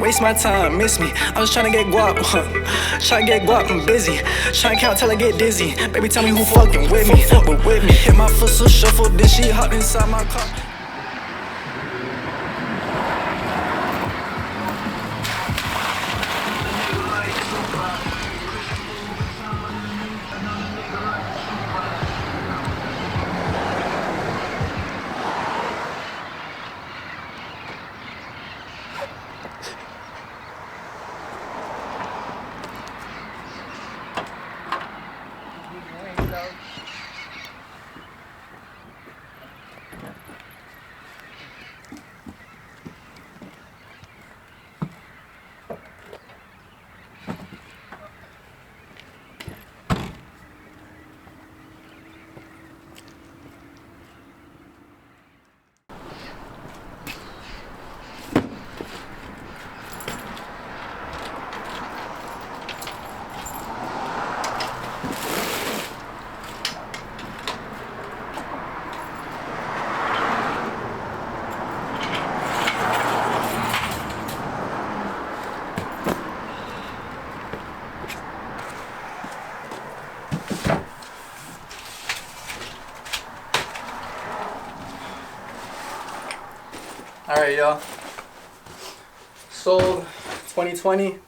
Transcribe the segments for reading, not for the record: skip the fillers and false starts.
waste my time, miss me. I'm just tryna get guap, tryna get guap, I'm busy. Tryna count till I get dizzy. Baby, tell me who fucking with me, but with me. Hit my foot so shuffle, then she hopped inside my car. Alright, y'all. Sold 2020.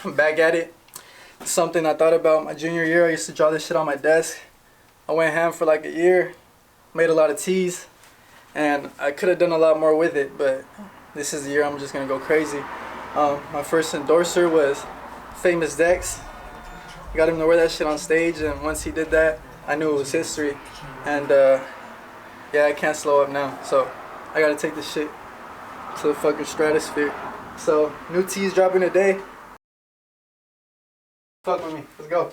I'm back at it. It's something I thought about my junior year. I used to draw this shit on my desk. I went ham for like a year. Made a lot of tees. And I could have done a lot more with it, but this is the year I'm just gonna go crazy. My first endorser was Famous Dex. I got him to wear that shit on stage, and once he did that, I knew it was history. And yeah, I can't slow up now, so I gotta take this shit to the fucking stratosphere. So, new tees dropping today. Fuck with me, let's go.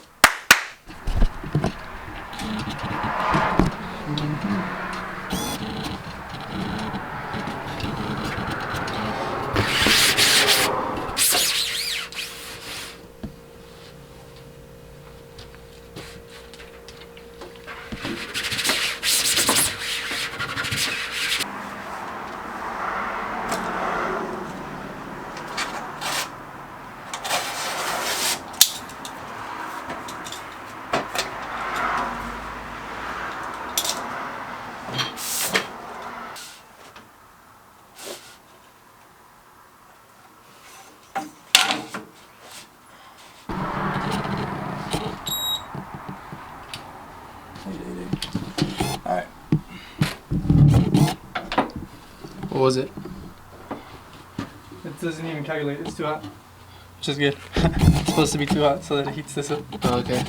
Alright. What was it? It doesn't even calculate, it's too hot. Which is good. It's supposed to be too hot so that it heats this up. Oh, okay.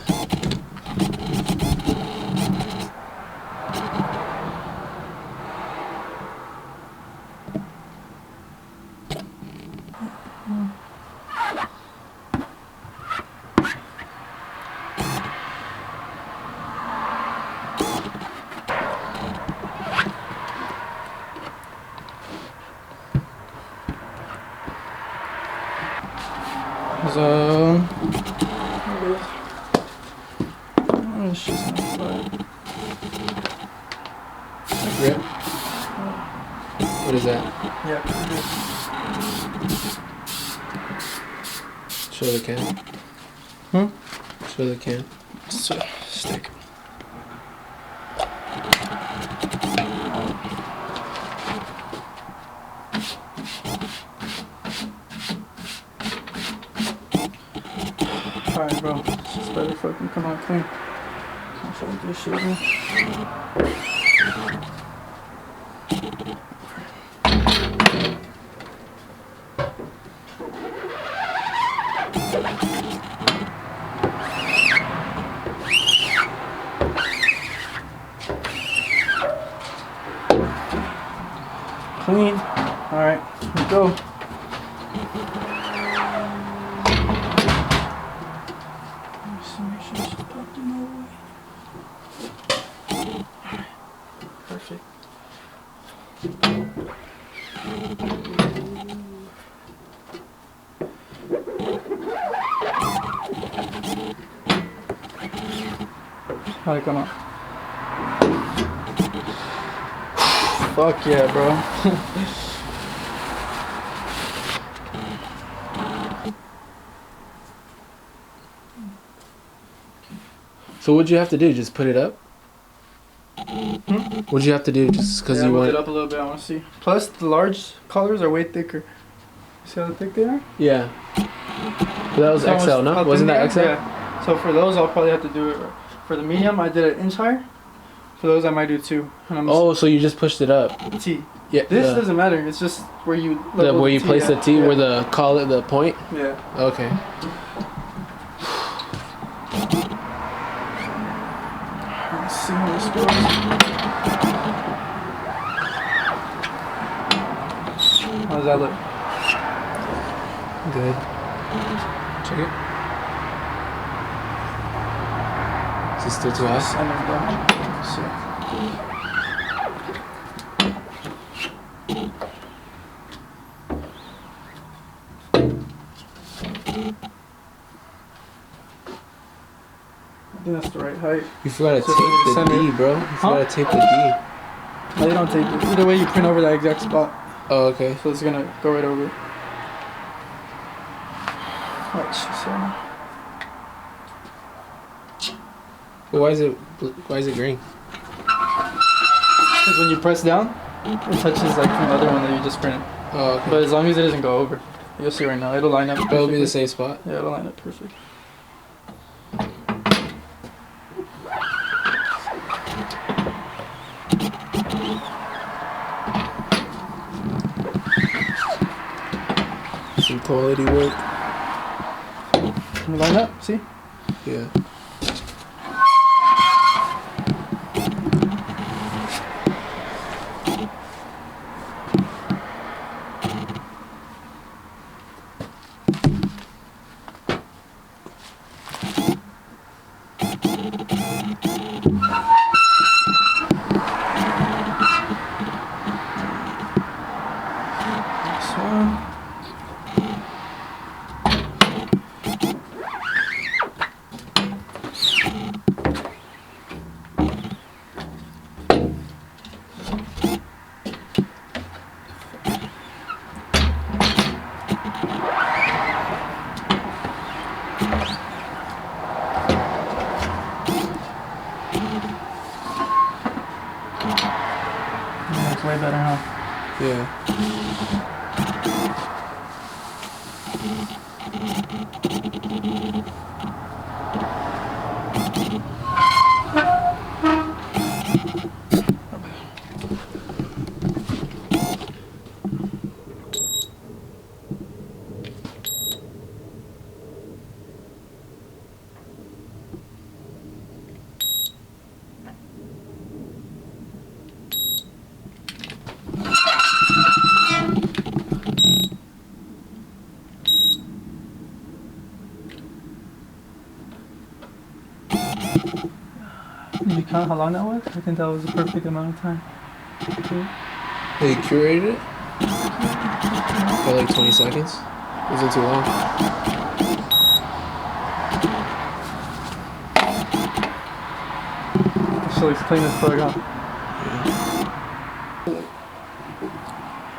So, it's just not fun. Grip? What is that? Yeah. Show the can. Show the can. So, stick. Alright, bro. This better fucking come out clean. Can't fuck this shit, man. Clean. Alright, let's go. Perfect. How'd it come out? Fuck yeah, bro. So what'd you have to do? Just put it up? What'd you have to do? Just because Yeah, you moved want it up a little bit. I want to see. Plus, the large colors are way thicker. See how thick they are? Yeah. But that was It's XL, almost no? up Wasn't in that XL? there. Yeah. So for those, I'll probably have to do it. For the medium, I did it an inch higher. For those, I might do 2. And I'm Oh, so you just pushed it up? T. Yeah. This doesn't matter. It's just where you Where you place the T, yeah. where the the point. Yeah. Okay. Let's see how this goes. How does that look? Good. Check it. Is it still too high? Center down. Let's see. I think that's the right height. You forgot to So tape the center. D, bro. You forgot to tape the D. No, you don't take it. Either way, you print over that exact spot. Oh, okay. So it's gonna go right over. Watch, so. But why is it green? Because when you press down, it touches like from the other one that you just printed. Oh, okay. But as long as it doesn't go over, you'll see right now. It'll line up. It'll be perfectly. the same spot. Yeah, it'll line up perfect. Some quality work. Line up. See? Yeah. This one. Yeah, it's way better, huh? Yeah. Did you count how long that was? I think that was the perfect amount of time. They curated it for like 20 seconds. Wasn't too long. So let's clean this plug, huh?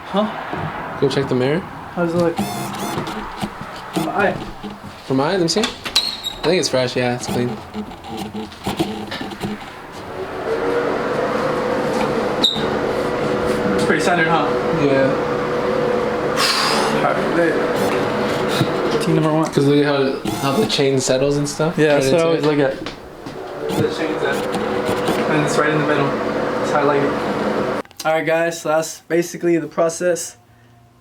Huh? Go check the mirror. How does it look? My eye. From mine, let me see. I think it's fresh. Yeah, it's clean. It's pretty centered, huh? Yeah. Alright, team number 1. Because look at how the chain settles and stuff. Yeah, right that's what I into always it. look at. The chain's at. And it's right in the middle. It's highlighted. Alright guys, so that's basically the process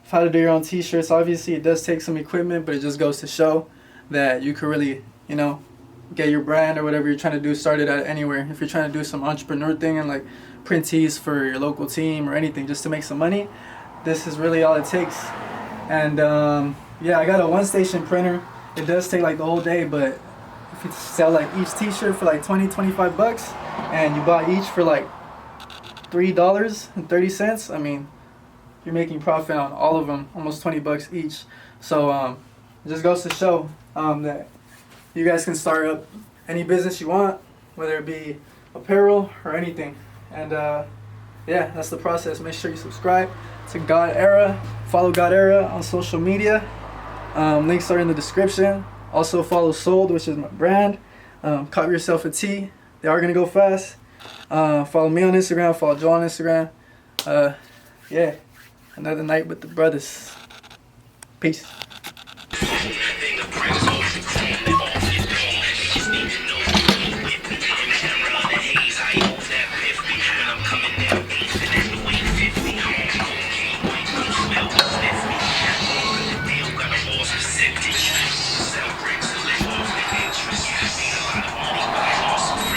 of how to do your own t-shirts. Obviously it does take some equipment, but it just goes to show that you could really, you know, get your brand or whatever you're trying to do started at anywhere. If you're trying to do some entrepreneur thing and like print tees for your local team or anything just to make some money, this is really all it takes. And yeah, I got a one-station printer. It does take like the whole day, but if you sell like each t-shirt for like 20-25 bucks and you buy each for like $3.30, I mean, you're making profit on all of them, almost 20 bucks each. So it just goes to show that you guys can start up any business you want, whether it be apparel or anything. And yeah, that's the process. Make sure you subscribe to God Era. Follow God Era on social media. Links are in the description. Also follow Sold, which is my brand. Cop yourself a tee. They are gonna go fast. Follow me on Instagram. Follow Joe on Instagram. Yeah, another night with the brothers. Peace.